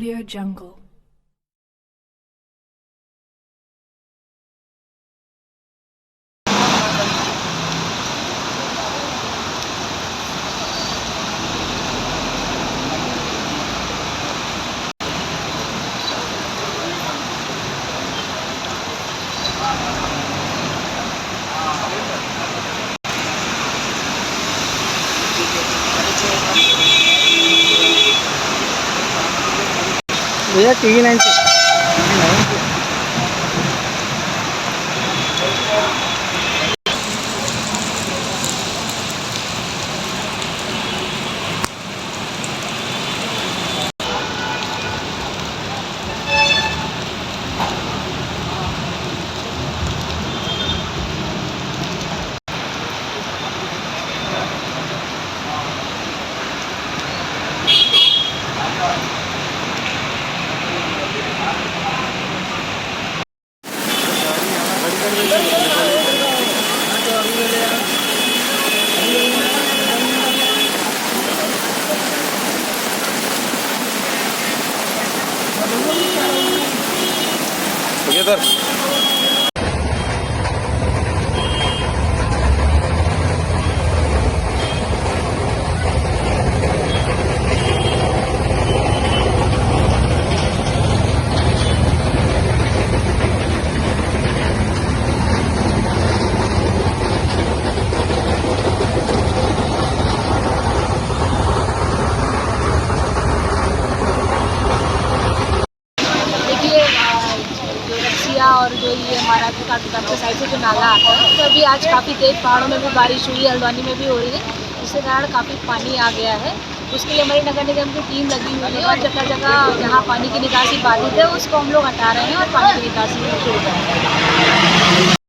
Audio Jungle. भैया TV9 से Together. और जो ये हमारा काटूकाट के साइड से जो नाला आता है तो अभी आज काफ़ी तेज़ पहाड़ों में भी बारिश हुई है, हल्द्वानी में भी हो रही है, जिसके कारण काफ़ी पानी आ गया है। उसके लिए हमारी नगर निगम की टीम लगी हुई है और जगह जगह जहाँ पानी की निकासी बाधित है उसको हम लोग हटा रहे हैं और पानी की निकासी शुरू कर रहे हैं।